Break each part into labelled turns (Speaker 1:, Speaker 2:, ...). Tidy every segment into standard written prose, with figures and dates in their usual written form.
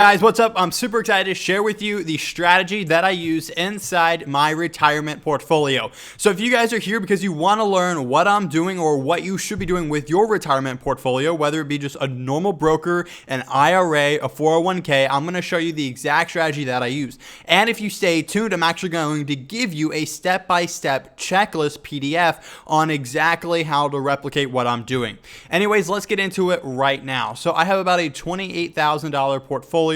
Speaker 1: Guys, what's up? I'm super excited to share with you the strategy that I use inside my retirement portfolio. So if you guys are here because you want to learn what I'm doing or what you should be doing with your retirement portfolio, whether it be just a normal broker, an IRA, a 401k, I'm going to show you the exact strategy that I use. And if you stay tuned, I'm actually going to give you a step-by-step checklist PDF on exactly how to replicate what I'm doing. Anyways, let's get into it right now. So I have about a $28,000 portfolio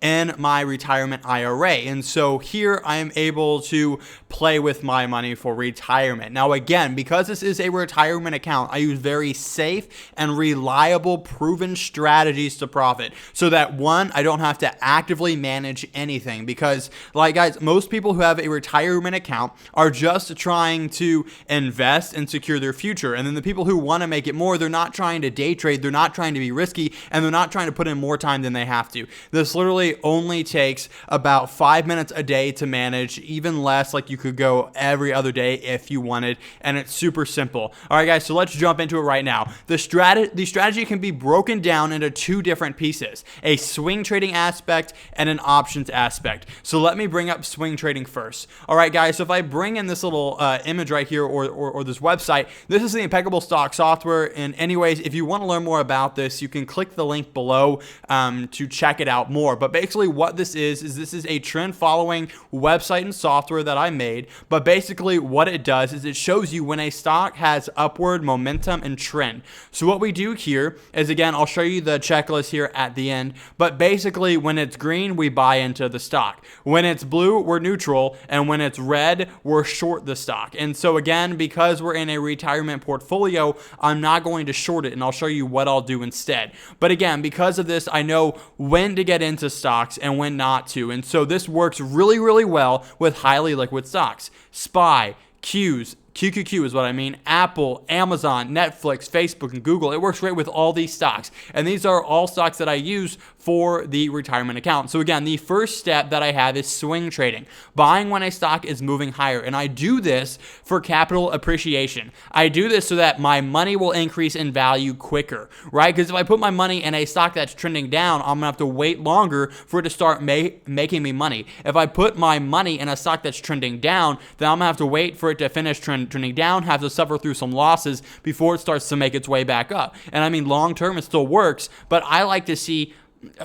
Speaker 1: in my retirement IRA. And so here I am able to play with my money for retirement. Now, again, because this is a retirement account, I use very safe and reliable, proven strategies to profit so that one, I don't have to actively manage anything because, like, guys, most people who have a retirement account are just trying to invest and secure their future. And then the people who want to make it more, they're not trying to day trade, they're not trying to be risky, and they're not trying to put in more time than they have to. This literally only takes about 5 minutes a day to manage, even less. Like, you could go every other day if you wanted, and it's super simple. All right, guys, so let's jump into it right now. The strategy can be broken down into two different pieces, a swing trading aspect and an options aspect. So let me bring up swing trading first. All right, guys, so if I bring in this little image right here or this website, this is the Impeccable Stock software. And anyways, if you want to learn more about this, you can click the link below to check it out more. But basically what this is a trend following website and software that I made. But basically what it does is it shows you when a stock has upward momentum and trend. So what we do here is, again, I'll show you the checklist here at the end, but basically when it's green, we buy into the stock. When it's blue, we're neutral, and when it's red, we're short the stock. And so again, because we're in a retirement portfolio, I'm not going to short it, and I'll show you what I'll do instead. But again, because of this, I know when to get into stocks and when not to. And so this works really, really well with highly liquid stocks. SPY, QQQ is what I mean, Apple, Amazon, Netflix, Facebook, and Google. It works great with all these stocks. And these are all stocks that I use for the retirement account. So again, the first step that I have is swing trading, buying when a stock is moving higher. And I do this for capital appreciation. I do this so that my money will increase in value quicker, right? Because if I put my money in a stock that's trending down, I'm gonna have to wait longer for it to start making me money. If I put my money in a stock that's trending down, then I'm gonna have to wait for it to finish trending down, have to suffer through some losses before it starts to make its way back up. And I mean, long term, it still works, but I like to see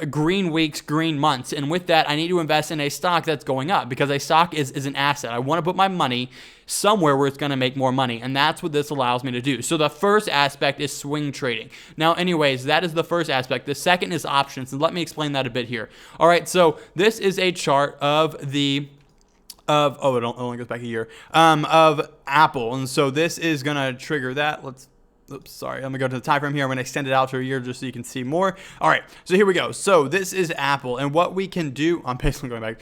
Speaker 1: green weeks, green months. And with that, I need to invest in a stock that's going up because a stock is an asset. I want to put my money somewhere where it's going to make more money. And that's what this allows me to do. So the first aspect is swing trading. Now, anyways, that is the first aspect. The second is options. And let me explain that a bit here. All right. So this is a chart of it only goes back a year, of Apple. And so this is going to trigger that. I'm going to go to the time frame here. I'm going to extend it out to a year just so you can see more. All right, so here we go. So this is Apple, and what we can do, I'm basically going back,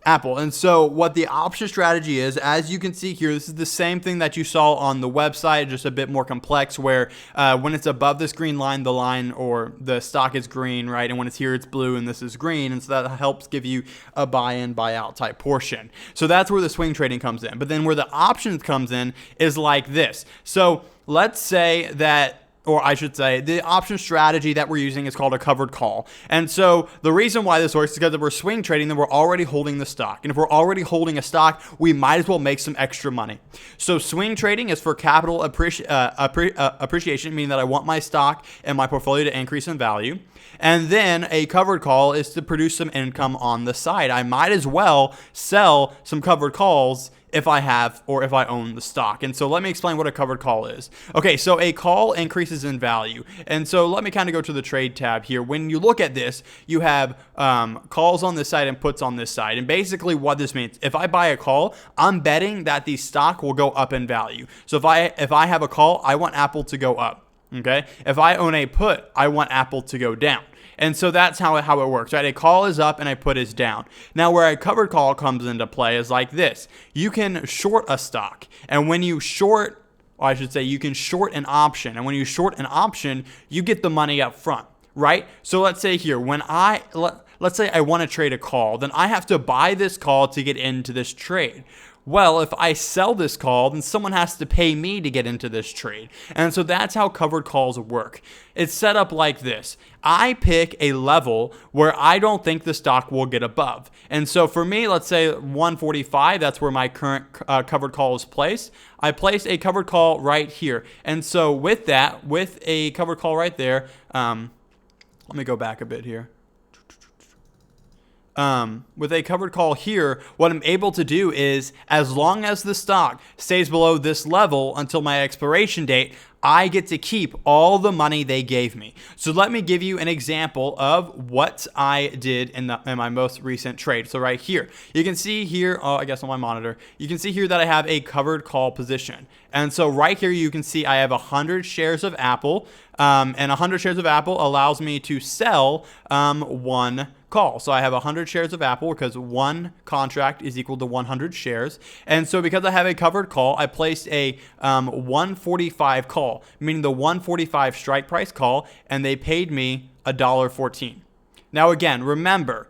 Speaker 1: Apple. And so what the option strategy is, as you can see here, this is the same thing that you saw on the website, just a bit more complex, where when it's above this green line, the line or the stock is green, right? And when it's here, it's blue, and this is green. And so that helps give you a buy-in, buy-out type portion. So that's where the swing trading comes in. But then where the options comes in is like this. So let's say that, or I should say, the option strategy that we're using is called a covered call. And so the reason why this works is because if we're swing trading, then we're already holding the stock. And if we're already holding a stock, we might as well make some extra money. So swing trading is for capital appreciation, meaning that I want my stock and my portfolio to increase in value. And then a covered call is to produce some income on the side. I might as well sell some covered calls if I have or if I own the stock. And so let me explain what a covered call is. Okay, so a call increases in value. And so let me kind of go to the trade tab here. When you look at this, you have calls on this side and puts on this side. And basically what this means, if I buy a call, I'm betting that the stock will go up in value. So if I have a call, I want Apple to go up. Okay. If I own a put, I want Apple to go down. And so that's how it works, right? A call is up and a put is down. Now, where a covered call comes into play is like this. You can short a stock. And when you short, or I should say, you can short an option. And when you short an option, you get the money up front, right? So let's say here, let's say I want to trade a call, then I have to buy this call to get into this trade. Well, if I sell this call, then someone has to pay me to get into this trade. And so that's how covered calls work. It's set up like this. I pick a level where I don't think the stock will get above. And so for me, let's say 145, that's where my current covered call is placed. I place a covered call right here. And so with that, with a covered call right there, let me go back a bit here. With a covered call here, what I'm able to do is, as long as the stock stays below this level until my expiration date, I get to keep all the money they gave me. So let me give you an example of what I did in my most recent trade. So right here, you can see here, I guess on my monitor, you can see here that I have a covered call position. And so right here, you can see I have 100 shares of Apple, and 100 shares of Apple allows me to sell one call. So I have 100 shares of Apple because one contract is equal to 100 shares. And so because I have a covered call, I placed a 145 call, meaning the 145 strike price call, and they paid me $1.14. Now again, remember,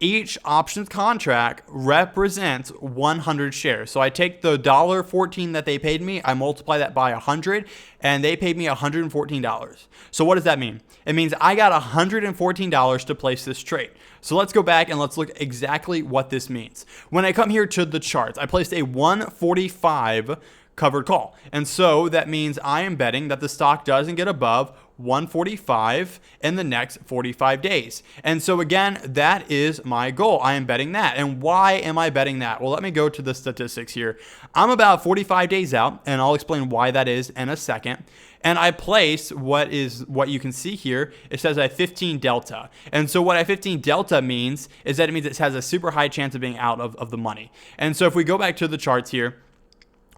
Speaker 1: each options contract represents 100 shares. So I take the $1.14 that they paid me, I multiply that by 100, and they paid me $114. So what does that mean? It means I got $114 to place this trade. So let's go back and let's look exactly what this means. When I come here to the charts, I placed a 145 covered call. And so that means I am betting that the stock doesn't get above 145 in the next 45 days. And so again, that is my goal. I am betting that. And why am I betting that? Well, let me go to the statistics here. I'm about 45 days out, and I'll explain why that is in a second. And I place what you can see here. It says a 15 delta. And so what a 15 delta means is that it means it has a super high chance of being out of the money. And so if we go back to the charts here,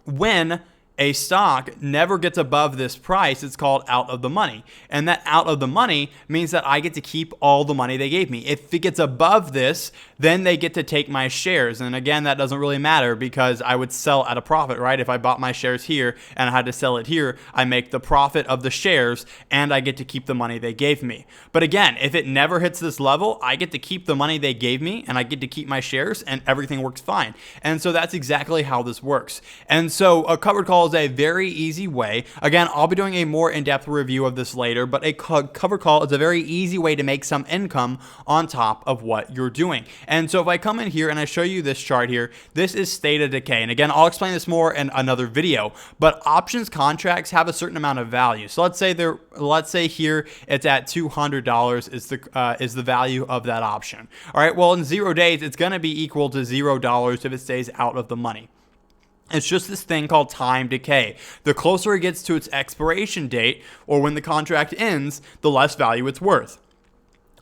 Speaker 1: when a stock never gets above this price, it's called out of the money. And that out of the money means that I get to keep all the money they gave me. If it gets above this, then they get to take my shares. And again, that doesn't really matter because I would sell at a profit, right? If I bought my shares here and I had to sell it here, I make the profit of the shares and I get to keep the money they gave me. But again, if it never hits this level, I get to keep the money they gave me and I get to keep my shares and everything works fine. And so that's exactly how this works. And so a covered call is a very easy way. Again, I'll be doing a more in-depth review of this later, but a covered call is a very easy way to make some income on top of what you're doing. And so if I come in here and I show you this chart here, this is state of decay. And again, I'll explain this more in another video, but options contracts have a certain amount of value. So let's say here it's at $200 is the value of that option. All right, well in 0 days, it's going to be equal to $0 if it stays out of the money. It's just this thing called time decay. The closer it gets to its expiration date or when the contract ends, the less value it's worth.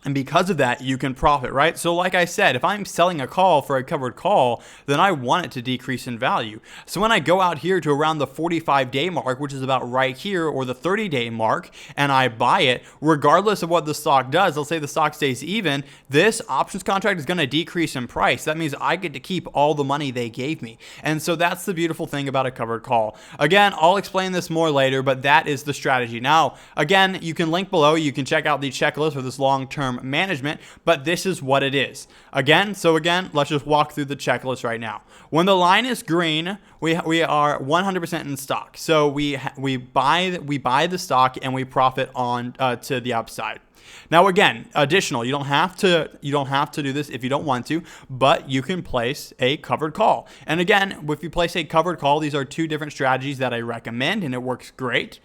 Speaker 1: And because of that, you can profit, right? So like I said, if I'm selling a call for a covered call, then I want it to decrease in value. So when I go out here to around the 45-day mark, which is about right here, or the 30-day mark, and I buy it, regardless of what the stock does, let's say the stock stays even, this options contract is going to decrease in price. That means I get to keep all the money they gave me. And so that's the beautiful thing about a covered call. Again, I'll explain this more later, but that is the strategy. Now, again, you can link below. You can check out the checklist for this long-term management, but this is what it is. Again, let's just walk through the checklist right now. When the line is green, we are 100% in stock. So we buy the stock and we profit on to the upside. Now again, additional, you don't have to do this if you don't want to, but you can place a covered call. And again, if you place a covered call, these are two different strategies that I recommend and it works great.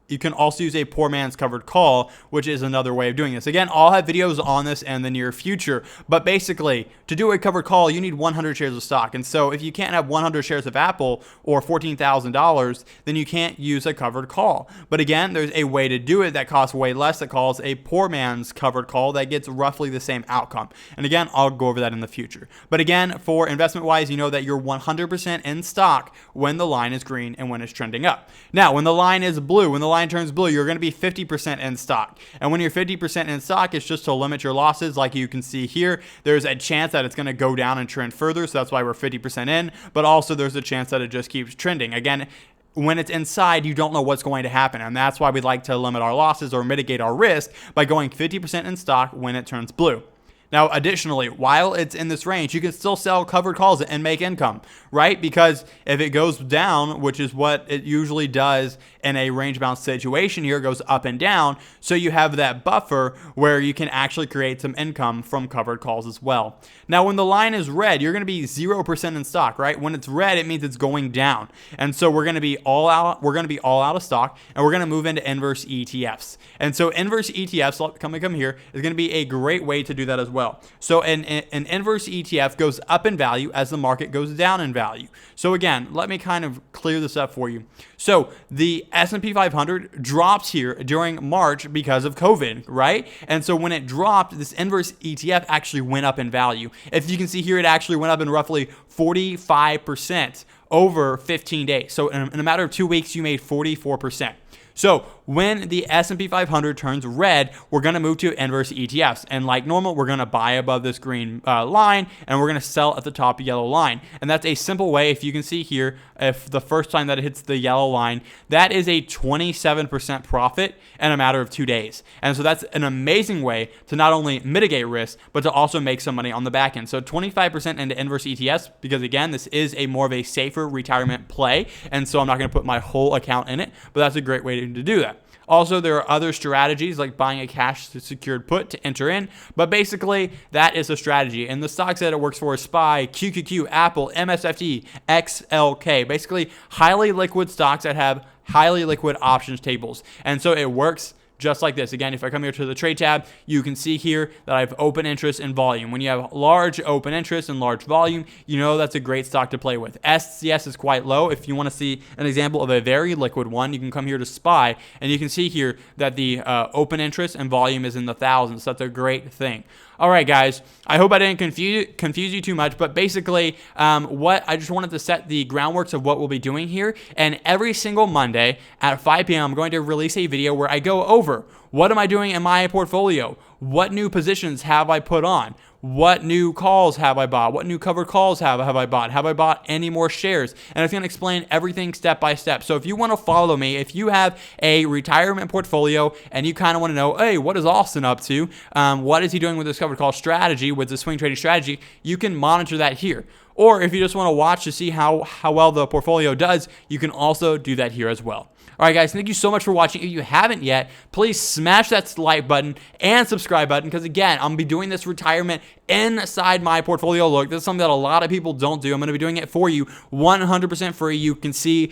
Speaker 1: You can also use a poor man's covered call, which is another way of doing this. Again, I'll have videos on this in the near future, but basically, to do a covered call, you need 100 shares of stock. And so if you can't have 100 shares of Apple or $14,000, then you can't use a covered call. But again, there's a way to do it that costs way less that calls a poor man's covered call that gets roughly the same outcome. And again, I'll go over that in the future. But again, for investment-wise, you know that you're 100% in stock when the line is green and when it's trending up. Now, when the line is blue, when the line turns blue, you're going to be 50% in stock. And when you're 50% in stock, it's just to limit your losses. Like you can see here, there's a chance that it's going to go down and trend further. So that's why we're 50% in, but also there's a chance that it just keeps trending. Again, when it's inside, you don't know what's going to happen. And that's why we'd like to limit our losses or mitigate our risk by going 50% in stock when it turns blue. Now, additionally, while it's in this range, you can still sell covered calls and make income, right? Because if it goes down, which is what it usually does in a range bound situation here, it goes up and down. So you have that buffer where you can actually create some income from covered calls as well. Now, when the line is red, you're going to be 0% in stock, right? When it's red, it means it's going down. And so we're going to be all out. We're going to be all out of stock, and we're going to move into inverse ETFs. And so inverse ETFs, come here, is going to be a great way to do that as well. So an inverse ETF goes up in value as the market goes down in value. So again, let me kind of clear this up for you. So the S&P 500 drops here during March because of COVID, right? And so when it dropped, this inverse ETF actually went up in value. If you can see here, it actually went up in roughly 45% over 15 days. So in a matter of 2 weeks, you made 44%. So when the S&P 500 turns red, we're going to move to inverse ETFs. And like normal, we're going to buy above this green line, and we're going to sell at the top yellow line. And that's a simple way. If you can see here, if the first time that it hits the yellow line, that is a 27% profit in a matter of 2 days. And so that's an amazing way to not only mitigate risk, but to also make some money on the back end. So 25% into inverse ETFs, because again, this is a more of a safer retirement play. And so I'm not going to put my whole account in it, but that's a great way to do that. Also, there are other strategies like buying a cash secured put to enter in, but basically that is a strategy. And the stocks that it works for is SPY, QQQ, Apple, MSFT, XLK, basically highly liquid stocks that have highly liquid options tables. And so it works just like this. Again, if I come here to the trade tab, you can see here that I have open interest and volume. When you have large open interest and large volume, you know that's a great stock to play with. SCS is quite low. If you want to see an example of a very liquid one, you can come here to SPY, and you can see here that the open interest and volume is in the thousands. So that's a great thing. All right, guys, I hope I didn't confuse you too much, but basically what I just wanted to set the groundworks of what we'll be doing here. And every single Monday at 5 p.m., I'm going to release a video where I go over what am I doing in my portfolio? What new positions have I put on? What new calls have I bought? What new covered calls have I bought? Have I bought any more shares? And it's going to explain everything step by step. So if you want to follow me, if you have a retirement portfolio and you kind of want to know, hey, what is Austin up to? What is he doing with this covered call strategy, with the swing trading strategy? You can monitor that here. Or if you just want to watch to see how well the portfolio does, you can also do that here as well. All right, guys, thank you so much for watching. If you haven't yet, please smash that like button and subscribe button, because, again, I'm going to be doing this retirement inside my portfolio look. This is something that a lot of people don't do. I'm going to be doing it for you 100% free. You can see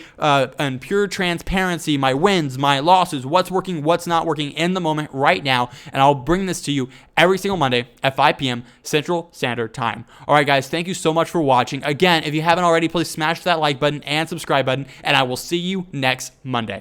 Speaker 1: in pure transparency my wins, my losses, what's working, what's not working in the moment right now, and I'll bring this to you every single Monday at 5 p.m. Central Standard Time. All right, guys, thank you so much for watching. Again, if you haven't already, please smash that like button and subscribe button, and I will see you next Monday.